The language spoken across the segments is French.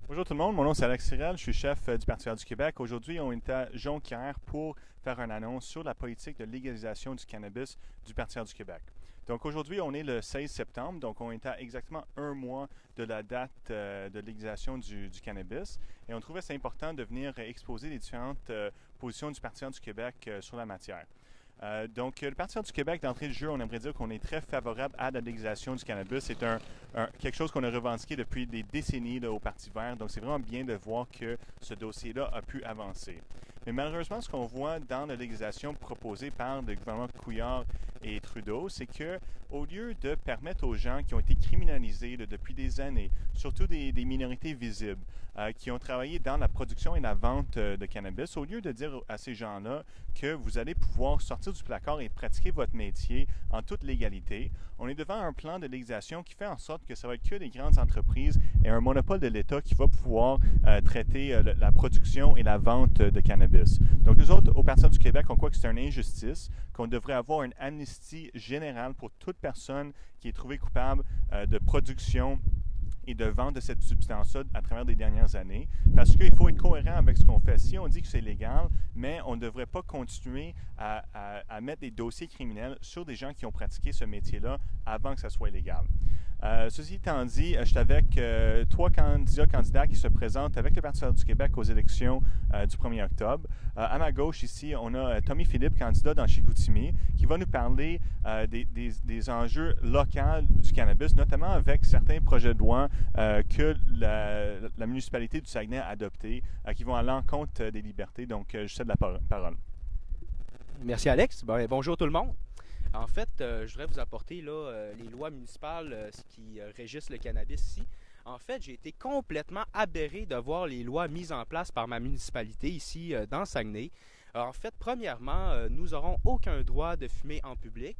Bonjour tout le monde, mon nom c'est Alex Cyril, je suis chef du Parti vert du Québec. Aujourd'hui, on est à Jonquière pour faire une annonce sur la politique de légalisation du cannabis du Parti vert du Québec. Donc aujourd'hui, on est le 16 septembre, donc on est à exactement un mois de la date de légalisation du cannabis et on trouvait c'est important de venir exposer les différentes positions du Parti vert du Québec sur la matière. Donc, le Parti vert du Québec, d'entrée de jeu, on aimerait dire qu'on est très favorable à la légalisation du cannabis. C'est quelque chose qu'on a revendiqué depuis des décennies là, au Parti vert. Donc, c'est vraiment bien de voir que ce dossier-là a pu avancer. Mais malheureusement, ce qu'on voit dans la légalisation proposée par le gouvernement Couillard et Trudeau, c'est que au lieu de permettre aux gens qui ont été criminalisés là, depuis des années, surtout des minorités visibles, qui ont travaillé dans la production et la vente de cannabis, au lieu de dire à ces gens-là que vous allez pouvoir sortir du placard et pratiquer votre métier en toute légalité, on est devant un plan de légalisation qui fait en sorte que ça va être que les grandes entreprises et un monopole de l'État qui va pouvoir traiter la production et la vente de cannabis. Donc nous autres, au Parti du Québec, on croit que c'est une injustice, qu'on devrait avoir une amnistie générale pour toute personne qui est trouvée coupable de production et de vente de cette substance-là à travers les dernières années, parce qu'il faut être cohérent avec ce qu'on fait. Si on dit que c'est légal, mais on ne devrait pas continuer à mettre des dossiers criminels sur des gens qui ont pratiqué ce métier-là avant que ça soit légal. Ceci étant dit, je suis avec trois candidats qui se présentent avec le Parti vert du Québec aux élections du 1er octobre. À ma gauche, ici, on a Tommy Philippe, candidat dans Chicoutimi, qui va nous parler des enjeux locaux du cannabis, notamment avec certains projets de loi que la municipalité du Saguenay a adoptés, qui vont à l'encontre des libertés. Donc, je cède la parole. Merci Alex. Bonjour tout le monde. En fait, je voudrais vous apporter les lois municipales qui régissent le cannabis ici. En fait, j'ai été complètement aberré de voir les lois mises en place par ma municipalité ici dans Saguenay. En fait, premièrement, nous n'aurons aucun droit de fumer en public.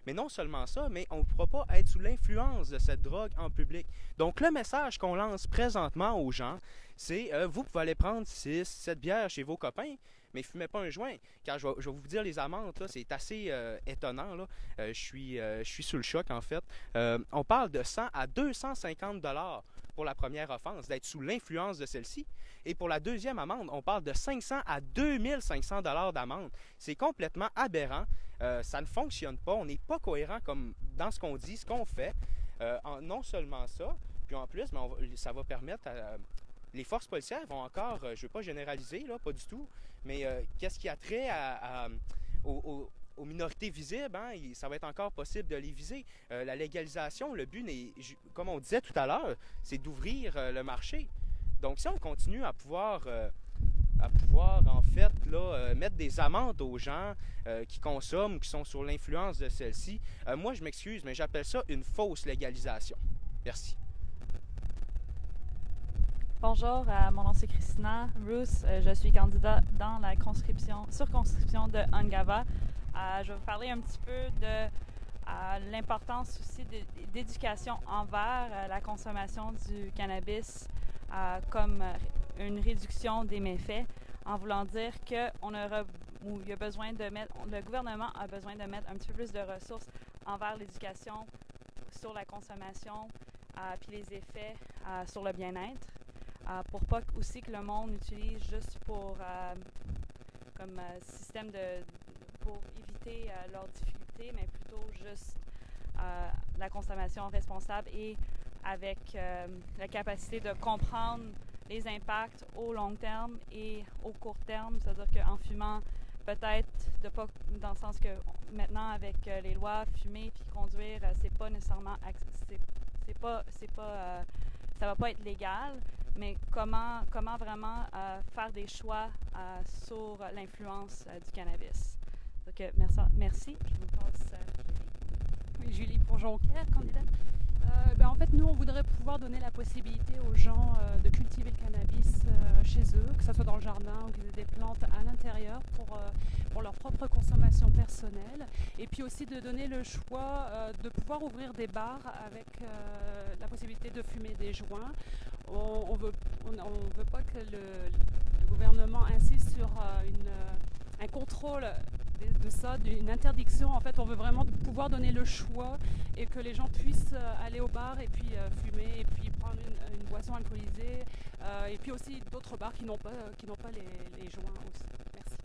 Mais non seulement ça, mais on ne pourra pas être sous l'influence de cette drogue en public. Donc, le message qu'on lance présentement aux gens, c'est vous pouvez aller prendre 6, 7 bières chez vos copains, mais fumez pas un joint. Car je vais vous dire les amendes, c'est assez étonnant. Là. Je suis sous le choc, en fait. On parle de 100 à 250 $ pour la première offense, d'être sous l'influence de celle-ci. Et pour la deuxième amende, on parle de 500 à 2500 $ d'amende. C'est complètement aberrant. Ça ne fonctionne pas. On n'est pas cohérent comme dans ce qu'on dit, ce qu'on fait. Non seulement ça, puis en plus, ça va permettre à... Les forces policières vont encore, je ne veux pas généraliser, là, pas du tout, mais qu'est-ce qui a trait aux minorités visibles, hein, ça va être encore possible de les viser. La légalisation, le but, comme on disait tout à l'heure, c'est d'ouvrir le marché. Donc si on continue à pouvoir en fait là, mettre des amendes aux gens qui consomment ou qui sont sous l'influence de celle-ci, moi je m'excuse, mais j'appelle ça une fausse légalisation. Merci. Bonjour, mon nom c'est Christina Roos. Je suis candidat dans la circonscription de Ungava. Je vais vous parler un petit peu de l'importance aussi d'éducation envers la consommation du cannabis comme une réduction des méfaits, en voulant dire que il y a besoin de mettre, le gouvernement a besoin de mettre un petit peu plus de ressources envers l'éducation sur la consommation puis les effets sur le bien-être. Pour pas aussi que le monde utilise juste comme système pour éviter leurs difficultés, mais plutôt juste la consommation responsable et avec la capacité de comprendre les impacts au long terme et au court terme, c'est-à-dire qu'en fumant, peut-être de pas dans le sens que maintenant avec les lois, fumer puis conduire, c'est pas nécessairement ça va pas être légal, mais comment vraiment faire des choix sur l'influence du cannabis. Donc, merci. Je vous passe Oui, Julie pour Jonquière, candidate. En fait, nous, on voudrait pouvoir donner la possibilité aux gens de cultiver le cannabis chez eux, que ce soit dans le jardin ou qu'ils aient des plantes à l'intérieur pour leur propre consommation personnelle. Et puis aussi de donner le choix de pouvoir ouvrir des bars avec la possibilité de fumer des joints. On veut pas que le gouvernement insiste sur un contrôle de ça, d'une interdiction. En fait, on veut vraiment pouvoir donner le choix et que les gens puissent aller au bar et puis fumer et puis prendre une boisson alcoolisée et puis aussi d'autres bars qui n'ont pas les joints aussi. Merci.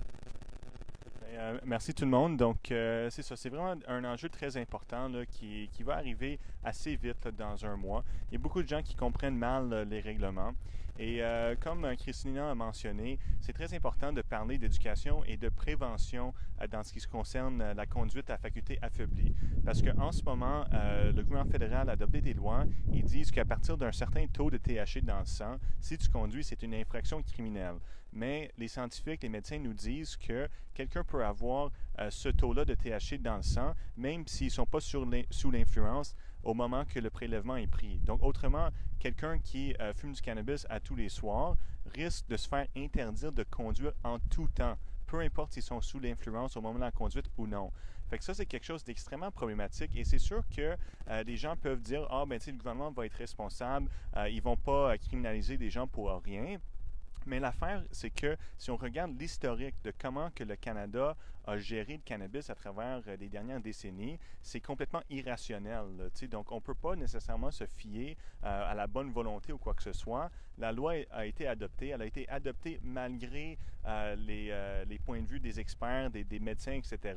Merci tout le monde. Donc, c'est ça, c'est vraiment un enjeu très important là, qui va arriver assez vite là, dans un mois. Il y a beaucoup de gens qui comprennent mal les règlements. Et comme Christina a mentionné, c'est très important de parler d'éducation et de prévention dans ce qui se concerne la conduite à faculté affaiblie. Parce qu'en ce moment, le gouvernement fédéral a adopté des lois. Ils disent qu'à partir d'un certain taux de THC dans le sang, si tu conduis, c'est une infraction criminelle. Mais les scientifiques, les médecins nous disent que quelqu'un peut avoir ce taux-là de THC dans le sang, même s'ils ne sont pas sous l'influence au moment que le prélèvement est pris. Donc, autrement, quelqu'un qui fume du cannabis à tous les soirs risque de se faire interdire de conduire en tout temps, peu importe s'ils sont sous l'influence au moment de la conduite ou non. Fait que ça, c'est quelque chose d'extrêmement problématique et c'est sûr que les gens peuvent dire « Ah, ben tu sais, le gouvernement va être responsable, ils ne vont pas criminaliser des gens pour rien ». Mais l'affaire, c'est que si on regarde l'historique de comment que le Canada a géré le cannabis à travers les dernières décennies, c'est complètement irrationnel. Donc, on ne peut pas nécessairement se fier à la bonne volonté ou quoi que ce soit. La loi a été adoptée. Elle a été adoptée malgré les points de vue des experts, des médecins, etc.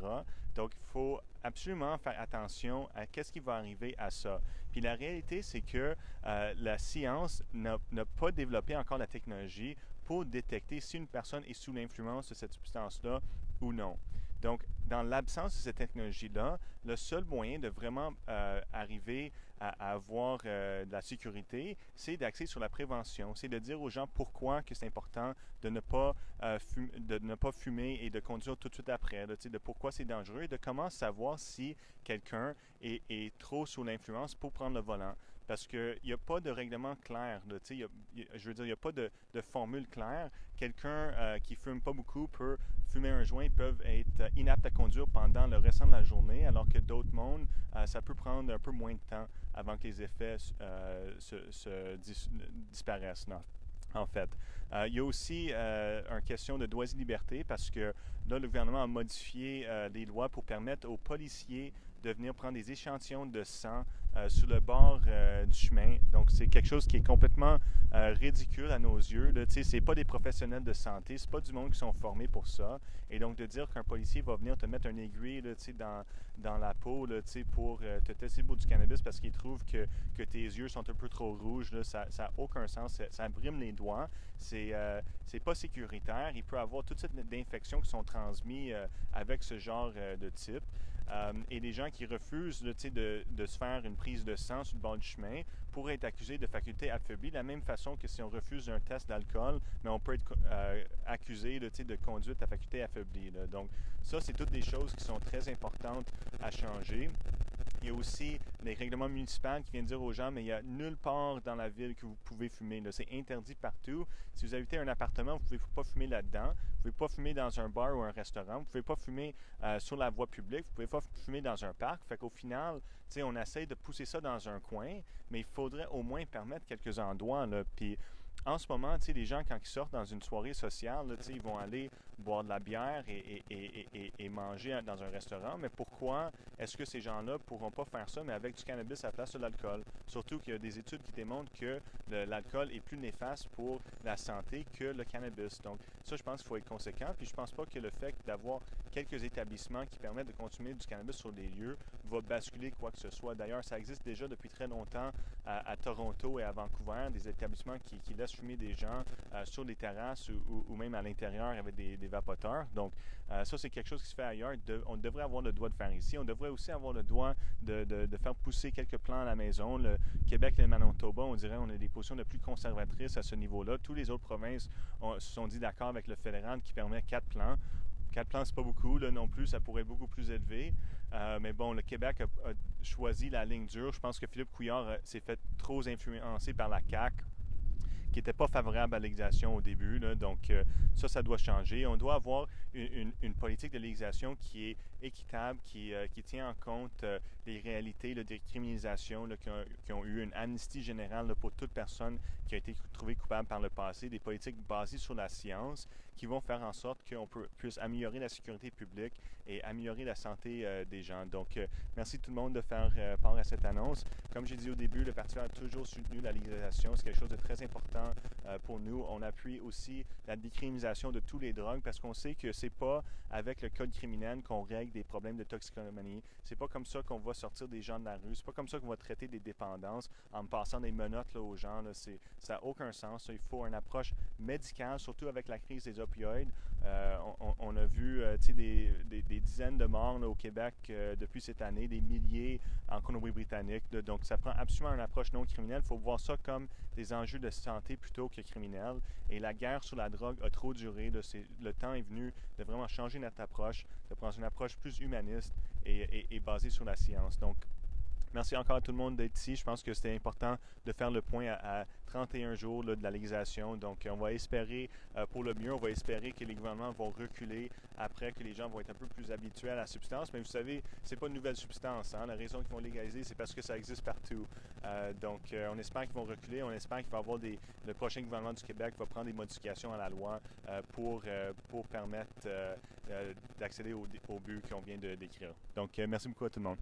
Donc, il faut absolument faire attention à qu'est-ce qui va arriver à ça. Puis la réalité, c'est que la science n'a pas développé encore la technologie pour détecter si une personne est sous l'influence de cette substance-là ou non. Donc, dans l'absence de cette technologie-là, le seul moyen de vraiment arriver à avoir de la sécurité, c'est d'axer sur la prévention. C'est de dire aux gens pourquoi que c'est important de ne pas fumer et de conduire tout de suite après, là, de pourquoi c'est dangereux et de comment savoir si quelqu'un est trop sous l'influence pour prendre le volant. Parce qu'il n'y a pas de règlement clair. Là, je veux dire, il n'y a pas de formule claire. Quelqu'un qui ne fume pas beaucoup peut fumer un joint, peuvent être inaptes à conduire pendant le restant de la journée, alors que d'autres mondes, ça peut prendre un peu moins de temps avant que les effets disparaissent. Non. En fait. Il y a aussi une question de droits et libertés parce que là, le gouvernement a modifié les lois pour permettre aux policiers de venir prendre des échantillons de sang sur le bord du chemin. Donc, c'est quelque chose qui est complètement ridicule à nos yeux. Ce n'est pas des professionnels de santé, ce n'est pas du monde qui sont formés pour ça. Et donc, de dire qu'un policier va venir te mettre un aiguille là, dans la peau là, pour te tester le bout du cannabis parce qu'il trouve que tes yeux sont un peu trop rouges, là, ça n'a aucun sens. Ça brime les doigts. C'est pas sécuritaire. Il peut y avoir toutes sortes d'infections qui sont transmises avec ce genre de type. Et les gens qui refusent là, de se faire une prise de sang sur le bord du chemin pourraient être accusés de faculté affaiblie, de la même façon que si on refuse un test d'alcool, mais on peut être accusé là, de conduite à faculté affaiblie. Là. Donc ça, c'est toutes des choses qui sont très importantes à changer. Il y a aussi les règlements municipaux qui viennent dire aux gens, mais il n'y a nulle part dans la ville que vous pouvez fumer. Là. C'est interdit partout. Si vous habitez un appartement, vous ne pouvez pas fumer là-dedans. Vous ne pouvez pas fumer dans un bar ou un restaurant. Vous ne pouvez pas fumer sur la voie publique. Vous ne pouvez pas fumer dans un parc. Fait qu'au final, on essaie de pousser ça dans un coin, mais il faudrait au moins permettre quelques endroits. Là. Puis, en ce moment, les gens, quand ils sortent dans une soirée sociale, là, ils vont aller boire de la bière et manger dans un restaurant. Mais pourquoi est-ce que ces gens-là ne pourront pas faire ça, mais avec du cannabis à la place de l'alcool? Surtout qu'il y a des études qui démontrent que l'alcool est plus néfaste pour la santé que le cannabis. Donc ça, je pense qu'il faut être conséquent. Puis je pense pas que le fait d'avoir quelques établissements qui permettent de consommer du cannabis sur des lieux va basculer quoi que ce soit. D'ailleurs, ça existe déjà depuis très longtemps à Toronto et à Vancouver, des établissements qui laissent fumer des gens sur des terrasses ou même à l'intérieur avec des vapoteurs. Donc, ça, c'est quelque chose qui se fait ailleurs. On devrait avoir le droit de faire ici. On devrait aussi avoir le droit de faire pousser quelques plants à la maison. Le Québec et le Manitoba, on dirait on a des positions de plus conservatrices à ce niveau-là. Toutes les autres provinces se sont dit d'accord avec le fédéral qui permet 4 plants. 4 plants, c'est pas beaucoup là, non plus. Ça pourrait être beaucoup plus élevé. Mais bon, le Québec a choisi la ligne dure. Je pense que Philippe Couillard s'est fait trop influencer par la CAQ, qui n'était pas favorable à la légalisation au début. Là. Donc, ça doit changer. On doit avoir une politique de légalisation qui est équitable, qui tient en compte les réalités là, des criminalisations là, qui ont eu une amnistie générale là, pour toute personne qui a été trouvée coupable par le passé, des politiques basées sur la science, qui vont faire en sorte qu'on puisse améliorer la sécurité publique et améliorer la santé des gens. Donc, merci tout le monde de faire part à cette annonce. Comme j'ai dit au début, le Parti vert a toujours soutenu la légalisation. C'est quelque chose de très important pour nous. On appuie aussi la décriminalisation de tous les drogues parce qu'on sait que c'est pas avec le code criminel qu'on règle des problèmes de toxicomanie. C'est pas comme ça qu'on va sortir des gens de la rue. C'est pas comme ça qu'on va traiter des dépendances en passant des menottes là, aux gens. Là. Ça n'a aucun sens. Il faut une approche médicale, surtout avec la crise des opioïdes. On a vu des dizaines de morts là, au Québec depuis cette année, des milliers en Colombie-Britannique. Donc, ça prend absolument une approche non criminelle. Il faut voir ça comme des enjeux de santé plutôt que criminels. Et la guerre sur la drogue a trop duré. Le temps est venu de vraiment changer notre approche, de prendre une approche plus humaniste et basée sur la science. Donc, merci encore à tout le monde d'être ici. Je pense que c'était important de faire le point à 31 jours là, de la légalisation. Donc, on va espérer pour le mieux. On va espérer que les gouvernements vont reculer après que les gens vont être un peu plus habitués à la substance. Mais vous savez, c'est pas une nouvelle substance. Hein? La raison qu'ils vont légaliser, c'est parce que ça existe partout. Donc, on espère qu'ils vont reculer. On espère qu'il va y avoir le prochain gouvernement du Québec va prendre des modifications à la loi pour permettre d'accéder au but qu'on vient de décrire. Donc, merci beaucoup à tout le monde.